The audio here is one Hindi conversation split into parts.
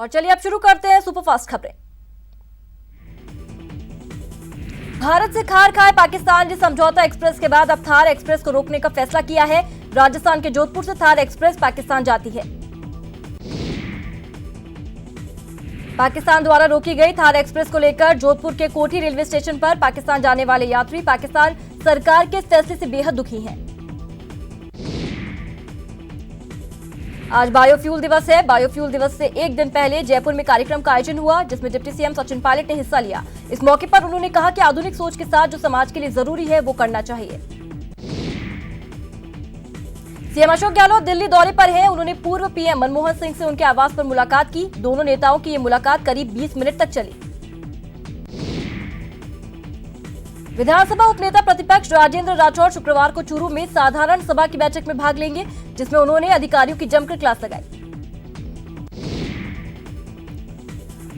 और चलिए अब शुरू करते हैं सुपरफास्ट खबरें। भारत से खार खाए पाकिस्तान ने समझौता एक्सप्रेस के बाद अब थार एक्सप्रेस को रोकने का फैसला किया है। राजस्थान के जोधपुर से थार एक्सप्रेस पाकिस्तान जाती है। पाकिस्तान द्वारा रोकी गई थार एक्सप्रेस को लेकर जोधपुर के कोठी रेलवे स्टेशन पर पाकिस्तान जाने वाले यात्री पाकिस्तान सरकार के इस फैसले से बेहद दुखी हैं। आज बायोफ्यूल दिवस है। बायोफ्यूल दिवस से एक दिन पहले जयपुर में कार्यक्रम का आयोजन हुआ, जिसमें डिप्टी सीएम सचिन पायलट ने हिस्सा लिया। इस मौके पर उन्होंने कहा कि आधुनिक सोच के साथ जो समाज के लिए जरूरी है वो करना चाहिए। सीएम अशोक गहलोत दिल्ली दौरे पर हैं। उन्होंने पूर्व पीएम मनमोहन सिंह से उनके आवास पर मुलाकात की। दोनों नेताओं की ये मुलाकात करीब 20 मिनट तक चली। विधानसभा उपनेता प्रतिपक्ष राजेंद्र राठौड़ शुक्रवार को चूरू में साधारण सभा की बैठक में भाग लेंगे, जिसमें उन्होंने अधिकारियों की जमकर क्लास लगाई।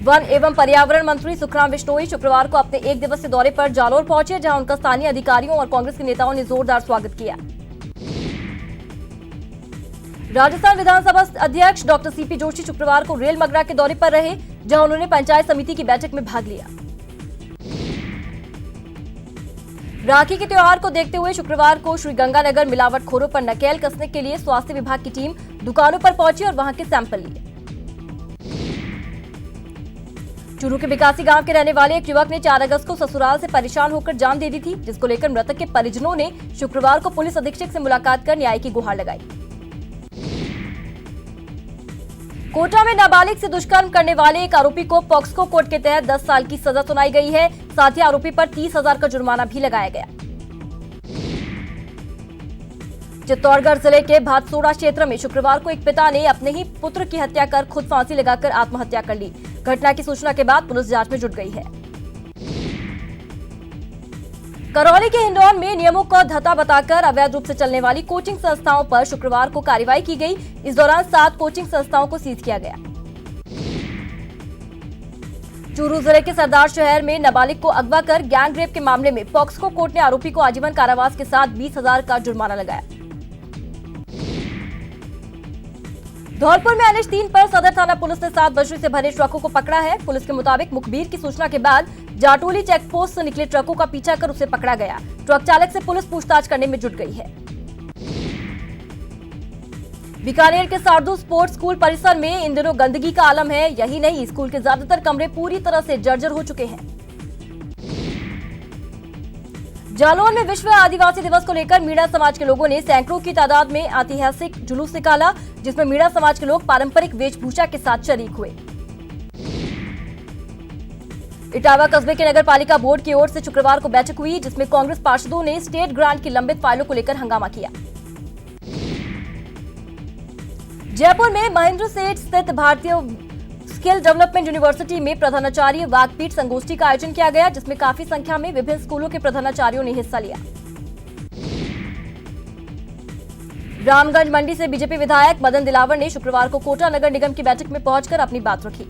वन एवं पर्यावरण मंत्री सुखराम बिश्नोई शुक्रवार को अपने एक दिवसीय दौरे पर जालोर पहुंचे, जहां उनका स्थानीय अधिकारियों और कांग्रेस के नेताओं ने जोरदार स्वागत किया। राजस्थान विधानसभा अध्यक्ष डॉक्टर सीपी जोशी शुक्रवार को रेल मगरा के दौरे पर रहे, जहां उन्होंने पंचायत समिति की बैठक में भाग लिया। राखी के त्योहार को देखते हुए शुक्रवार को श्रीगंगानगर मिलावटखोरों पर नकेल कसने के लिए स्वास्थ्य विभाग की टीम दुकानों पर पहुंची और वहां के सैंपल लिए। चूरू के बिकासी गांव के रहने वाले एक युवक ने 4 अगस्त को ससुराल से परेशान होकर जान दे दी थी, जिसको लेकर मृतक के परिजनों ने शुक्रवार को पुलिस अधीक्षक से मुलाकात कर न्याय की गुहार लगाई। कोटा में नाबालिग से दुष्कर्म करने वाले एक आरोपी को पॉक्सो कोर्ट के तहत 10 साल की सजा सुनाई गई है। साथ ही आरोपी पर 30,000 का जुर्माना भी लगाया गया। चित्तौड़गढ़ जिले के भातसोड़ा क्षेत्र में शुक्रवार को एक पिता ने अपने ही पुत्र की हत्या कर खुद फांसी लगाकर आत्महत्या कर ली। घटना की सूचना के बाद पुलिस जांच में जुट गई है। करौली के हिंडौन में नियमों को धता बताकर अवैध रूप से चलने वाली कोचिंग संस्थाओं पर शुक्रवार को कार्रवाई की गई। इस दौरान 7 कोचिंग संस्थाओं को सीज किया गया। चूरू जिले के सरदार शहर में नाबालिग को अगवा कर गैंग रेप के मामले में पॉक्सो कोर्ट ने आरोपी को आजीवन कारावास के साथ 20,000 का जुर्माना लगाया। धौलपुर में NH3 पर सदर थाना पुलिस ने 7 बजरी से भरे ट्रकों को पकड़ा है। पुलिस के मुताबिक मुखबिर की सूचना के बाद जाटोली चेकपोस्ट से निकले ट्रकों का पीछा कर उसे पकड़ा गया। ट्रक चालक से पुलिस पूछताछ करने में जुट गई है। बीकानेर के सारदू स्पोर्ट्स स्कूल परिसर में इन दिनों गंदगी का आलम है। यही नहीं, स्कूल के ज्यादातर कमरे पूरी तरह से जर्जर हो चुके हैं। जालौर में विश्व आदिवासी दिवस को लेकर मीणा समाज के लोगों ने सैकड़ों की तादाद में ऐतिहासिक जुलूस निकाला, जिसमें मीणा समाज के लोग पारंपरिक वेशभूषा के साथ शरीक हुए। इटावा कस्बे के नगर पालिका बोर्ड की ओर से शुक्रवार को बैठक हुई, जिसमें कांग्रेस पार्षदों ने स्टेट ग्रांट की लंबित फाइलों को लेकर हंगामा किया। जयपुर में महेंद्र सेठ स्थित भारतीय स्किल डेवलपमेंट यूनिवर्सिटी में प्रधानाचार्य वाकपीठ संगोष्ठी का आयोजन किया गया, जिसमें काफी संख्या में विभिन्न स्कूलों के प्रधानाचार्यों ने हिस्सा लिया। रामगंज मंडी से बीजेपी विधायक मदन दिलावर ने शुक्रवार को कोटा नगर निगम की बैठक में पहुंचकर अपनी बात रखी।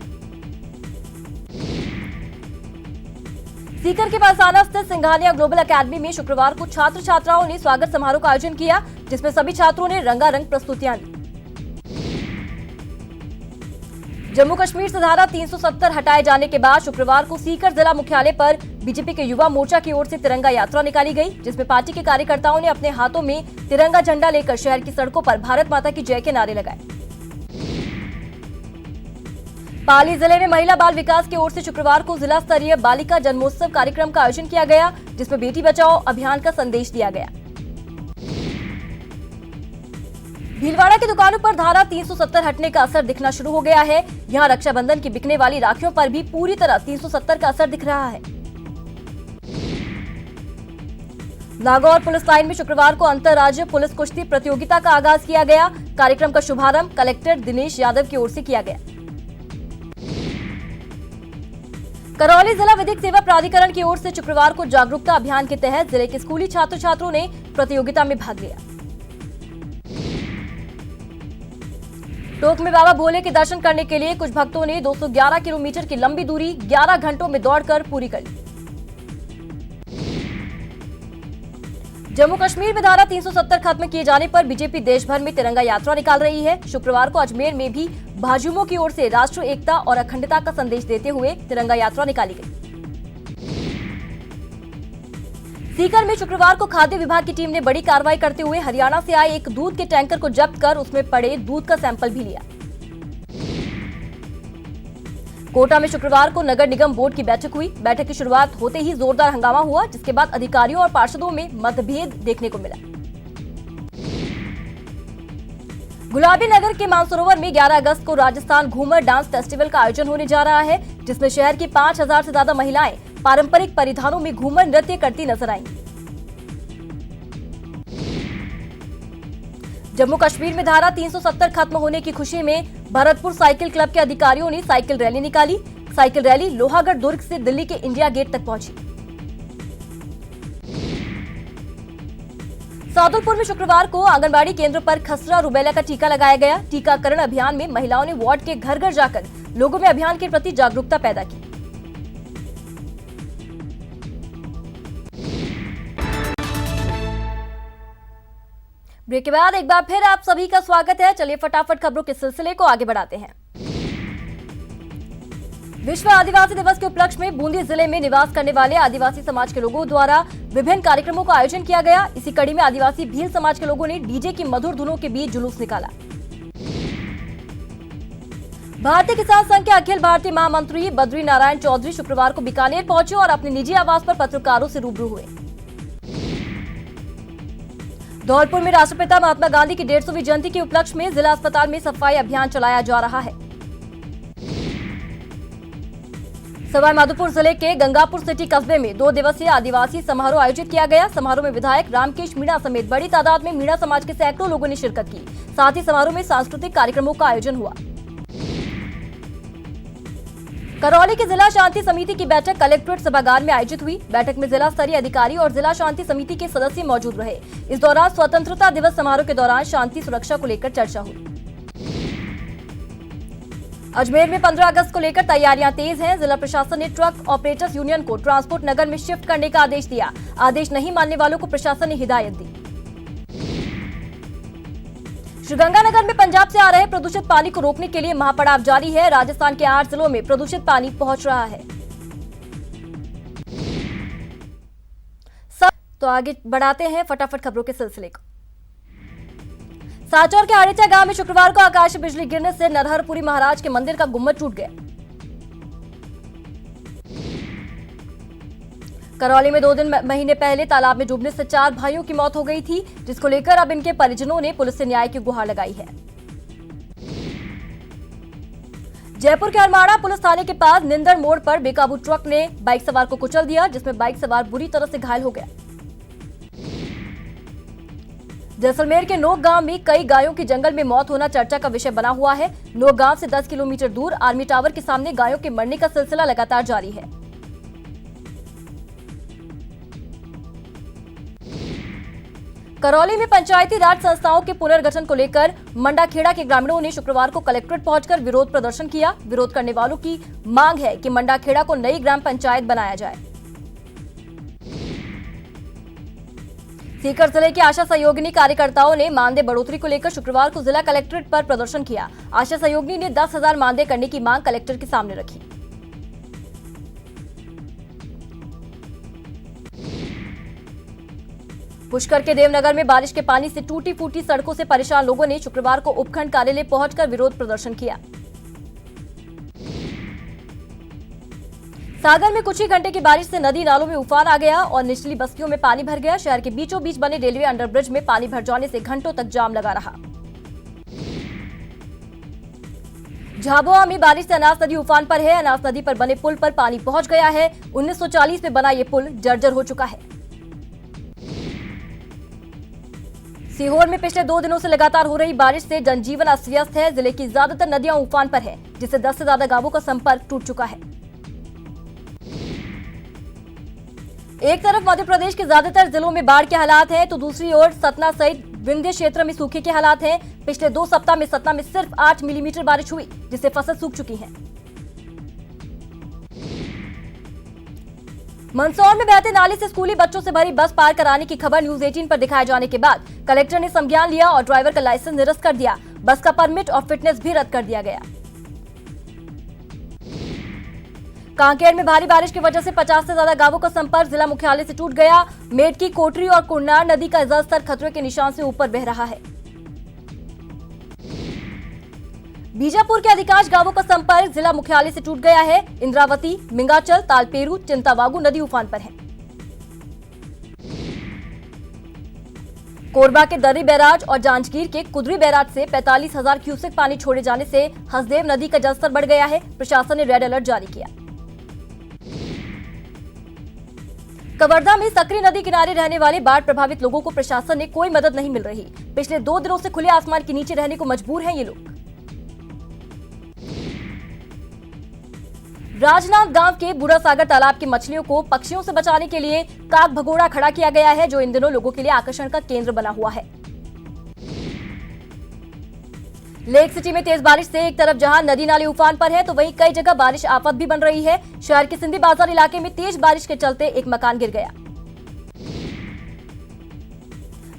सीकर के पासाना स्थित सिंघानिया ग्लोबल एकेडमी में शुक्रवार को छात्र छात्राओं ने स्वागत समारोह का आयोजन किया, जिसमें सभी छात्रों ने रंगारंग प्रस्तुतियां दी। जम्मू कश्मीर से धारा 370 हटाए जाने के बाद शुक्रवार को सीकर जिला मुख्यालय पर बीजेपी के युवा मोर्चा की ओर से तिरंगा यात्रा निकाली गई, जिसमें पार्टी के कार्यकर्ताओं ने अपने हाथों में तिरंगा झंडा लेकर शहर की सड़कों पर भारत माता की जय के नारे लगाए। पाली जिले में महिला बाल विकास की ओर से शुक्रवार को जिला स्तरीय बालिका जन्मोत्सव कार्यक्रम का आयोजन किया गया, जिसमें बेटी बचाओ अभियान का संदेश दिया गया। भीलवाड़ा की दुकानों पर धारा 370 हटने का असर दिखना शुरू हो गया है। यहां रक्षाबंधन की बिकने वाली राखियों पर भी पूरी तरह 370 का असर दिख रहा है। नागौर पुलिस लाइन में शुक्रवार को अंतर्राज्यीय पुलिस कुश्ती प्रतियोगिता का आगाज किया गया। कार्यक्रम का शुभारंभ कलेक्टर दिनेश यादव की ओर से किया गया। करौली जिला विधिक सेवा प्राधिकरण की ओर से शुक्रवार को जागरूकता अभियान के तहत जिले के स्कूली छात्र छात्रों ने प्रतियोगिता में भाग लिया। टोंक में बाबा भोले के दर्शन करने के लिए कुछ भक्तों ने 211 किलोमीटर की लंबी दूरी 11 घंटों में दौड़कर पूरी कर ली। जम्मू कश्मीर में धारा 370 खत्म किए जाने पर बीजेपी देश भर में तिरंगा यात्रा निकाल रही है। शुक्रवार को अजमेर में भी भाजयुमो की ओर से राष्ट्रीय एकता और अखंडता का संदेश देते हुए तिरंगा यात्रा निकाली गई। सीकर में शुक्रवार को खाद्य विभाग की टीम ने बड़ी कार्रवाई करते हुए हरियाणा से आए एक दूध के टैंकर को जब्त कर उसमें पड़े दूध का सैंपल भी लिया। कोटा में शुक्रवार को नगर निगम बोर्ड की बैठक हुई। बैठक की शुरुआत होते ही जोरदार हंगामा हुआ, जिसके बाद अधिकारियों और पार्षदों में मतभेद देखने को मिला। गुलाबी नगर के मानसरोवर में 11 अगस्त को राजस्थान घूमर डांस फेस्टिवल का आयोजन होने जा रहा है, जिसमें शहर की 5000 से ज्यादा महिलाएं पारंपरिक परिधानों में घूमर नृत्य करती नजर आएंगी। जम्मू कश्मीर में धारा 370 खत्म होने की खुशी में भरतपुर साइकिल क्लब के अधिकारियों ने साइकिल रैली निकाली। साइकिल रैली लोहागढ़ दुर्ग से दिल्ली के इंडिया गेट तक पहुंची। सादुलपुर में शुक्रवार को आंगनबाड़ी केंद्र पर खसरा रुबेला का टीका लगाया गया। टीकाकरण अभियान में महिलाओं ने वार्ड के घर घर जाकर लोगों में अभियान के प्रति जागरूकता पैदा की। ब्रेक के बाद एक बार फिर आप सभी का स्वागत है। चलिए फटाफट खबरों के सिलसिले को आगे बढ़ाते हैं। विश्व आदिवासी दिवस के उपलक्ष्य में बूंदी जिले में निवास करने वाले आदिवासी समाज के लोगों द्वारा विभिन्न कार्यक्रमों का आयोजन किया गया। इसी कड़ी में आदिवासी भील समाज के लोगों ने डीजे की मधुर धुनों के बीच जुलूस निकाला। भारतीय किसान संघ के अखिल भारतीय महामंत्री बद्री नारायण चौधरी शुक्रवार को बीकानेर पहुंचे और अपने निजी आवास पर पत्रकारों से रूबरू हुए। धौलपुर में राष्ट्रपिता महात्मा गांधी की 150वीं जयंती के उपलक्ष्य में जिला अस्पताल में सफाई अभियान चलाया जा रहा है। सवाईमाधोपुर जिले के गंगापुर सिटी कस्बे में 2 दिवसीय आदिवासी समारोह आयोजित किया गया। समारोह में विधायक रामकेश मीणा समेत बड़ी तादाद में मीणा समाज के सैकड़ों लोगों ने शिरकत की। साथ ही समारोह में सांस्कृतिक कार्यक्रमों का आयोजन हुआ। करौली की जिला शांति समिति की बैठक कलेक्ट्रेट सभागार में आयोजित हुई। बैठक में जिला स्तरीय अधिकारी और जिला शांति समिति के सदस्य मौजूद रहे। इस दौरान स्वतंत्रता दिवस समारोह के दौरान शांति सुरक्षा को लेकर चर्चा हुई। अजमेर में 15 अगस्त को लेकर तैयारियां तेज हैं। जिला प्रशासन ने ट्रक ऑपरेटर्स यूनियन को ट्रांसपोर्ट नगर में शिफ्ट करने का आदेश दिया। आदेश नहीं मानने वालों को प्रशासन ने हिदायत दी। श्रीगंगानगर में पंजाब से आ रहे प्रदूषित पानी को रोकने के लिए महापड़ाव जारी है। राजस्थान के 8 जिलों में प्रदूषित पानी पहुंच रहा है। तो आगे बढ़ाते हैं फटाफट खबरों के सिलसिले को। साचौर के आड़ेचा गांव में शुक्रवार को आकाशीय बिजली गिरने से नरहरपुरी महाराज के मंदिर का गुम्बद टूट गया। करौली में 2 महीने पहले तालाब में डूबने से 4 भाइयों की मौत हो गई थी, जिसको लेकर अब इनके परिजनों ने पुलिस से न्याय की गुहार लगाई है। जयपुर के अरमाड़ा पुलिस थाने के पास निंदर मोड़ पर बेकाबू ट्रक ने बाइक सवार को कुचल दिया, जिसमें बाइक सवार बुरी तरह से घायल हो गया। जैसलमेर के नोक गांव में कई गायों की जंगल में मौत होना चर्चा का विषय बना हुआ है। नोक गांव से 10 किलोमीटर दूर आर्मी टावर के सामने गायों के मरने का सिलसिला लगातार जारी है। करौली में पंचायती राज संस्थाओं के पुनर्गठन को लेकर मंडाखेड़ा के ग्रामीणों ने शुक्रवार को कलेक्ट्रेट पहुंचकर विरोध प्रदर्शन किया। विरोध करने वालों की मांग है कि मंडाखेड़ा को नई ग्राम पंचायत बनाया जाए। सीकर जिले के आशा सहयोगिनी कार्यकर्ताओं ने मानदेय बढ़ोतरी को लेकर शुक्रवार को जिला कलेक्ट्रेट पर प्रदर्शन किया। आशा सहयोगिनी ने 10,000 मानदेय करने की मांग कलेक्टर के सामने रखी। पुष्कर के देवनगर में बारिश के पानी से टूटी फूटी सड़कों से परेशान लोगों ने शुक्रवार को उपखंड कार्यालय पहुंचकर विरोध प्रदर्शन किया। सागर में कुछ ही घंटे की बारिश से नदी नालों में उफान आ गया और निचली बस्तियों में पानी भर गया। शहर के बीचों बीच बने रेलवे अंडरब्रिज में पानी भर जाने से घंटों तक जाम लगा रहा। झाबुआ में बारिश से अनास नदी उफान पर है। अनास नदी पर बने पुल पर पानी पहुंच गया है। 1940 में बना ये पुल जर्जर हो चुका है। सीहोर में पिछले 2 दिनों से लगातार हो रही बारिश से जनजीवन अस्त व्यस्त है। जिले की ज्यादातर नदियां उफान पर है, जिससे 10 से ज्यादा गांवों का संपर्क टूट चुका है। एक तरफ मध्य प्रदेश के ज्यादातर जिलों में बाढ़ के हालात हैं, तो दूसरी ओर सतना सहित विंध्य क्षेत्र में सूखे के हालात हैं। पिछले 2 सप्ताह में सतना में सिर्फ 8 मिलीमीटर बारिश हुई, जिससे फसल सूख चुकी है। मंदसौर में बहते नाले से स्कूली बच्चों से भरी बस पार कराने की खबर न्यूज 18 पर दिखाए जाने के बाद कलेक्टर ने संज्ञान लिया और ड्राइवर का लाइसेंस निरस्त कर दिया। बस का परमिट और फिटनेस भी रद्द कर दिया गया। कांकेर में भारी बारिश की वजह से 50 से ज्यादा गांवों का संपर्क जिला मुख्यालय से टूट गया। मेडकी, कोटरी और कुन्नार नदी का जलस्तर खतरे के निशान से ऊपर बह रहा है। बीजापुर के अधिकांश गांवों का संपर्क जिला मुख्यालय से टूट गया है। इंद्रावती, मिंगाचल, तालपेरू, चिंतावागू नदी उफान पर है। कोरबा के दर्री बैराज और जांजगीर के कुदरी बैराज से 45,000 क्यूसेक पानी छोड़े जाने से हसदेव नदी का जलस्तर बढ़ गया है। प्रशासन ने रेड अलर्ट जारी किया। कवर्धा में सकरी नदी किनारे रहने वाले बाढ़ प्रभावित लोगों को प्रशासन ने कोई मदद नहीं मिल रही। पिछले 2 दिनों से खुले आसमान के नीचे रहने को मजबूर हैं ये लोग। राजनांदगांव के बूढ़ा सागर तालाब की मछलियों को पक्षियों से बचाने के लिए काक भगोड़ा खड़ा किया गया है, जो इन दिनों लोगों के लिए आकर्षण का केंद्र बना हुआ है। लेक सिटी में तेज बारिश से एक तरफ जहां नदी नाले उफान पर है, तो वहीं कई जगह बारिश आफत भी बन रही है। शहर के सिंधी बाजार इलाके में तेज बारिश के चलते एक मकान गिर गया।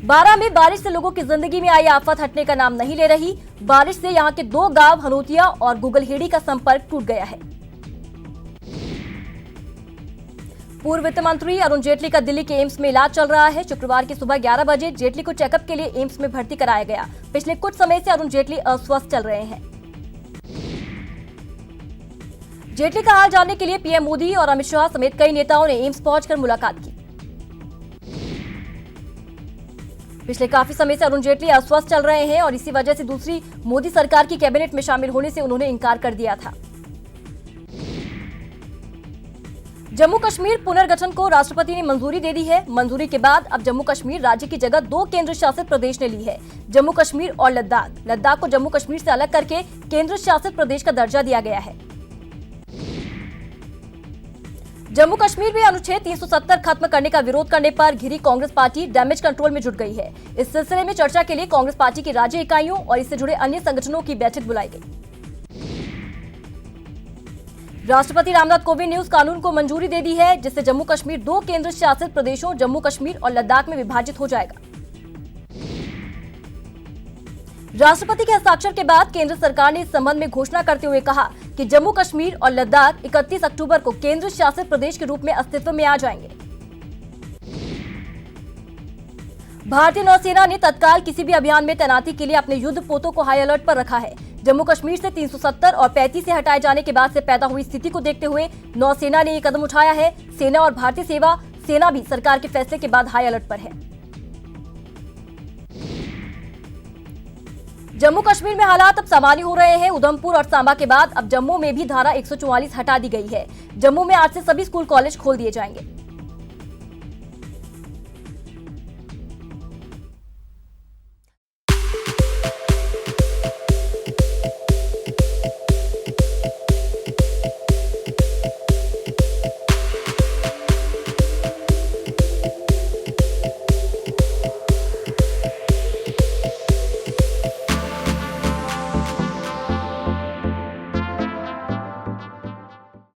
बारां में बारिश से लोगों की जिंदगी में आई आफत हटने का नाम नहीं ले रही। बारिश से यहां के 2 गांव हनोतिया और गुगलहेड़ी का संपर्क टूट गया है। पूर्व वित्त मंत्री अरुण जेटली का दिल्ली के एम्स में इलाज चल रहा है। शुक्रवार की सुबह 11 बजे जेटली को चेकअप के लिए एम्स में भर्ती कराया गया। पिछले कुछ समय से अरुण जेटली अस्वस्थ चल रहे हैं। जेटली का हाल जानने के लिए पीएम मोदी और अमित शाह समेत कई नेताओं ने एम्स पहुंचकर मुलाकात की। पिछले काफी समय से अरुण जेटली अस्वस्थ चल रहे हैं और इसी वजह से दूसरी मोदी सरकार की कैबिनेट में शामिल होने से उन्होंने इनकार कर दिया था। जम्मू कश्मीर पुनर्गठन को राष्ट्रपति ने मंजूरी दे दी है। मंजूरी के बाद अब जम्मू कश्मीर राज्य की जगह 2 केंद्र शासित प्रदेश ने ली है, जम्मू कश्मीर और लद्दाख। लद्दाख को जम्मू कश्मीर से अलग करके केंद्र शासित प्रदेश का दर्जा दिया गया है। जम्मू कश्मीर में अनुच्छेद 370 खत्म करने का विरोध करने पर घिरी कांग्रेस पार्टी डैमेज कंट्रोल में जुट गई है। इस सिलसिले में चर्चा के लिए कांग्रेस पार्टी की राज्य इकाइयों और इससे जुड़े अन्य संगठनों की बैठक बुलाई गई। राष्ट्रपति रामनाथ कोविंद ने उस कानून को मंजूरी दे दी है जिससे जम्मू कश्मीर 2 केंद्र शासित प्रदेशों जम्मू कश्मीर और लद्दाख में विभाजित हो जाएगा। राष्ट्रपति के हस्ताक्षर के बाद केंद्र सरकार ने इस संबंध में घोषणा करते हुए कहा कि जम्मू कश्मीर और लद्दाख 31 अक्टूबर को केंद्र शासित प्रदेश के रूप में अस्तित्व में आ जाएंगे। भारतीय नौसेना ने तत्काल किसी भी अभियान में तैनाती के लिए अपने युद्ध पोतों को हाई अलर्ट पर रखा है। जम्मू कश्मीर से 370 और 35 से हटाए जाने के बाद से पैदा हुई स्थिति को देखते हुए नौसेना ने ये कदम उठाया है। सेना और भारतीय सेना भी सरकार के फैसले के बाद हाई अलर्ट पर है। जम्मू कश्मीर में हालात अब सामान्य हो रहे हैं। उधमपुर और सांबा के बाद अब जम्मू में भी धारा 144 हटा दी गई है। जम्मू में आज से सभी स्कूल कॉलेज खोल दिए जाएंगे।